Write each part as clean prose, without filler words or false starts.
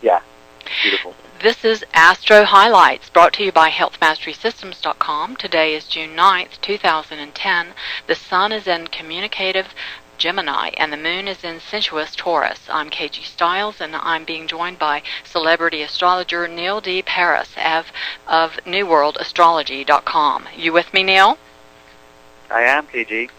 Yeah, beautiful. This is Astro Highlights, brought to you by HealthMasterySystems.com. Today is June 9th, 2010. The sun is in communicative Gemini, and the moon is in sensuous Taurus. I'm KG Stiles, and I'm being joined by celebrity astrologer Neil D. Paris of NewWorldAstrology.com. You with me, Neil? I am, KG.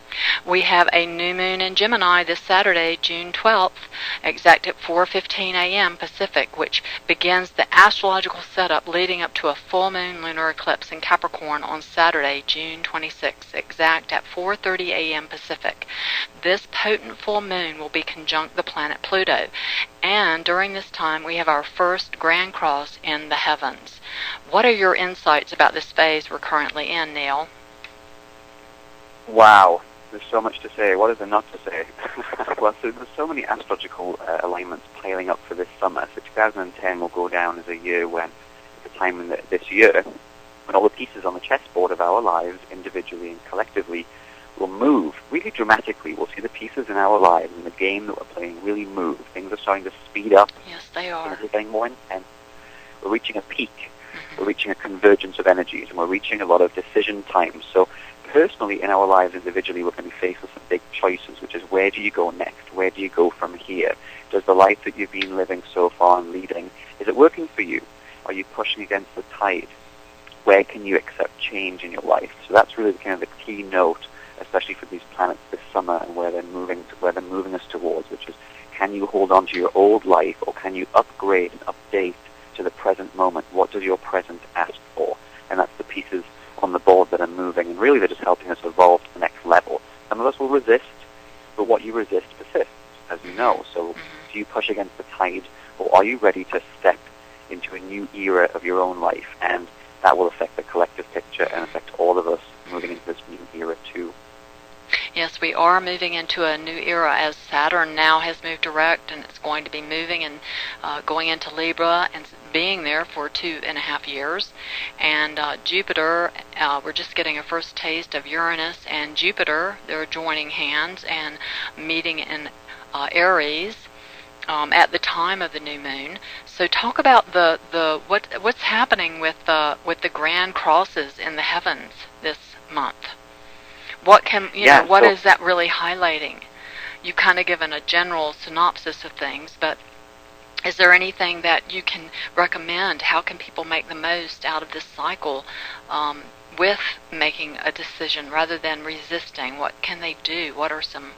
We have a new moon in Gemini this Saturday, June 12th, exact at 4:15 a.m. Pacific, which begins the astrological setup leading up to a full moon lunar eclipse in Capricorn on Saturday, June 26th, exact at 4:30 a.m. Pacific. This potent full moon will be conjunct the planet Pluto, and during this time we have our first grand cross in the heavens. What are your insights about this phase we're currently in, Neil? Wow, there's so much to say. What is there not to say? Well, so there's so many astrological alignments piling up for this summer. So 2010 will go down as a year when, the time in this year, when all the pieces on the chessboard of our lives, individually and collectively, will move really dramatically. We'll see the pieces in our lives and the game that we're playing really move. Things are starting to speed up. Yes, they are. Things are getting more intense. We're reaching a peak. We're reaching a convergence of energies, and we're reaching a lot of decision times. So personally, in our lives individually, we're going to be faced with some big choices, which is where do you go next? Where do you go from here? Does the life that you've been living so far and leading, is it working for you? Are you pushing against the tide? Where can you accept change in your life? So that's really kind of the key note, especially for these planets this summer and where they're moving us towards, which is, can you hold on to your old life, or can you upgrade and update to the present moment? What does your present ask for? And that's the pieces on the board that are moving, and really they're just helping us evolve to the next level. Some of us will resist, but what you resist persists, as you know. So do you push against the tide, or are you ready to step into a new era of your own life? And that will affect the collective picture and affect all of us moving into this new era too. Yes, we are moving into a new era, as Saturn now has moved direct, and it's going to be moving and going into Libra and being there for 2.5 years. And Jupiter, we're just getting a first taste of Uranus and Jupiter. They're joining hands and meeting in Aries at the time of the new moon. So talk about what's happening with the grand crosses in the heavens this month. What is that really highlighting? You've kind of given a general synopsis of things, but is there anything that you can recommend? How can people make the most out of this cycle with making a decision rather than resisting? What can they do? What are some...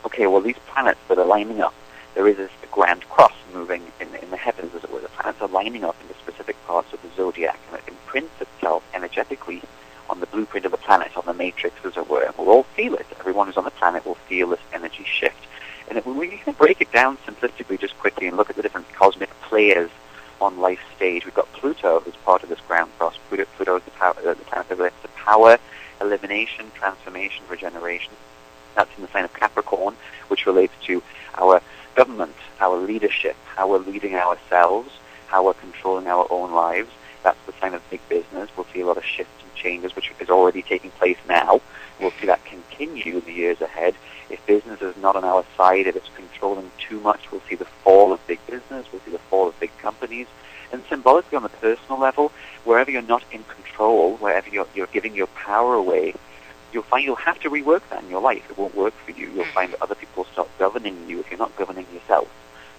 Okay, well, these planets that are lining up, there is this grand cross moving in the heavens, as it were. The planets are lining up into specific parts of the zodiac, and it imprints itself energetically on the blueprint of the planet, on the matrix, as it were. We'll all feel it. Everyone who's on the planet will feel this energy shift. And when we can break it down simplistically, just quickly, and look at the different cosmic players on life's stage, we've got Pluto as part of this ground cross. Pluto is the planet that relates to power, elimination, transformation, regeneration. That's in the sign of Capricorn, which relates to our government, our leadership, how we're leading ourselves, how we're controlling our own lives. That's the sign of big business. We'll see a lot of shifts and changes, which is already taking place now. We'll see that continue in the years ahead. If business is not on our side, if it's controlling too much, we'll see the fall of big business. We'll see the fall of big companies. And symbolically on the personal level, wherever you're not in control, wherever you're giving your power away, you'll find you'll have to rework that in your life. It won't work for you. You'll find that other people will start governing you if you're not governing yourself.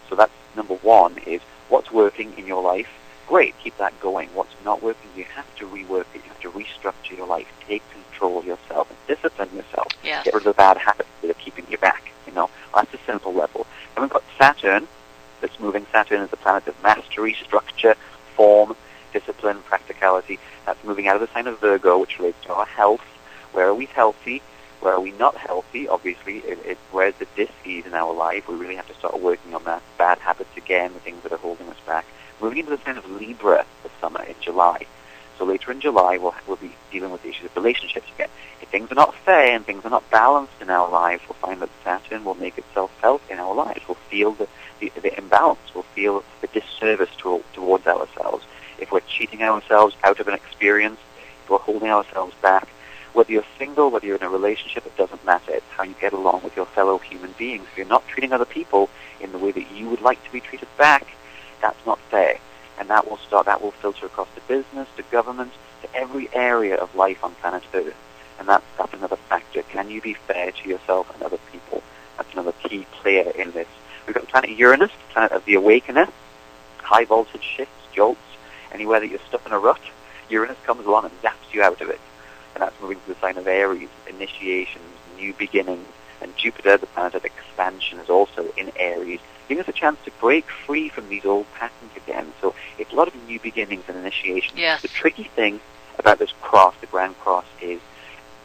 So that's number one, is what's working in your life. Great, keep that going. What's not working, you have to rework it. You have to restructure your life. Take control of yourself and discipline yourself. Yes. Get rid of the bad habits that are keeping you back. That's a simple level. And we've got Saturn that's moving. Saturn is the planet of mastery, structure, form, discipline, practicality. That's moving out of the sign of Virgo, which relates to our health. Where are we healthy? Where are we not healthy? Obviously, where's the dis-ease in our life? We really have to start working on that. Bad habits again, the things that are holding us back. Moving into the sign of Libra this summer in July. So later in July, we'll be dealing with the issues of relationships again. If things are not fair and things are not balanced in our lives, we'll find that Saturn will make itself felt in our lives. We'll feel the imbalance. We'll feel the disservice towards ourselves. If we're cheating ourselves out of an experience, if we're holding ourselves back, Whether you're single, whether you're in a relationship, it doesn't matter. It's how you get along with your fellow human beings. If you're not treating other people in the way that you would like to be treated back, that's not fair. And that will filter across to business, to government, to every area of life on planet Earth. And that's another factor. Can you be fair to yourself and other people? That's another key player in this. We've got the planet Uranus, the planet of the awakener, high voltage shifts, jolts, anywhere that you're stuck in a rut, Uranus comes along and zaps you out of it. And that's moving to the sign of Aries, initiations, new beginnings. And Jupiter, the planet of expansion, is also in Aries, giving us a chance to break free from these old patterns again. So it's a lot of new beginnings and initiations. Yes. The tricky thing about this cross, the Grand Cross, is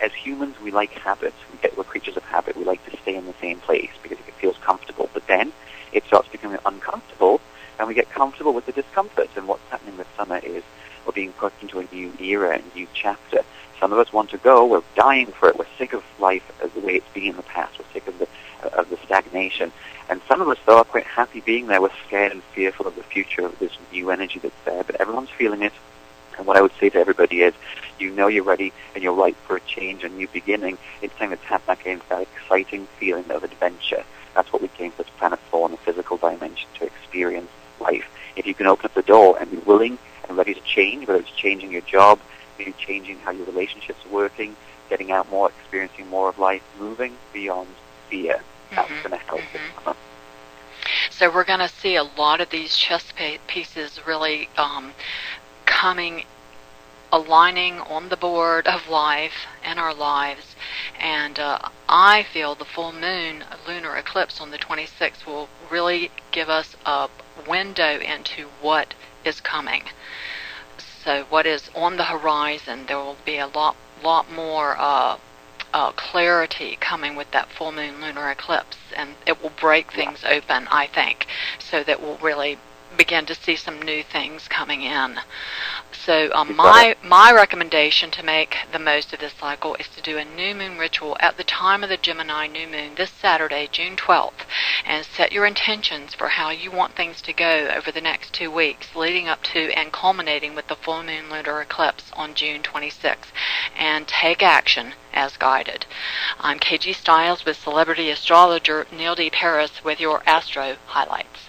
as humans, we like habits. We're creatures of habit. We like to stay in the same place because it feels comfortable. But then it starts becoming uncomfortable, and we get comfortable with the discomfort. And what's happening this summer is we're being put into a new era, a new chapter. Some of us want to go. We're dying for it. We're sick of life as the way it's been in the past. We're sick of the stagnation. And some of us, though, are quite happy being there. We're scared and fearful of the future, of this new energy that's there. But everyone's feeling it. And what I would say to everybody is, you know you're ready and you're ripe for a change, a new beginning. It's time to tap back into that exciting feeling of adventure. That's what we came to this planet for, in the physical dimension, to experience life. If you can open up the door and be willing and ready to change, whether it's changing your job, maybe changing how your relationships are working, getting out more, experiencing more of life, moving beyond fear, that's going to help this summer. So we're going to see a lot of these chess pieces really aligning on the board of life in our lives. And I feel the full moon lunar eclipse on the 26th will really give us a window into what is coming. So what is on the horizon, there will be a lot more clarity coming with that full moon lunar eclipse, and it will break things open, I think, so that we'll really begin to see some new things coming in. So my recommendation to make the most of this cycle is to do a new moon ritual at the time of the Gemini New Moon this Saturday, June 12th, and set your intentions for how you want things to go over the next 2 weeks, leading up to and culminating with the full moon lunar eclipse on June 26th, and take action as guided. I'm KG Stiles with celebrity astrologer Neil D. Paris with your Astro highlights.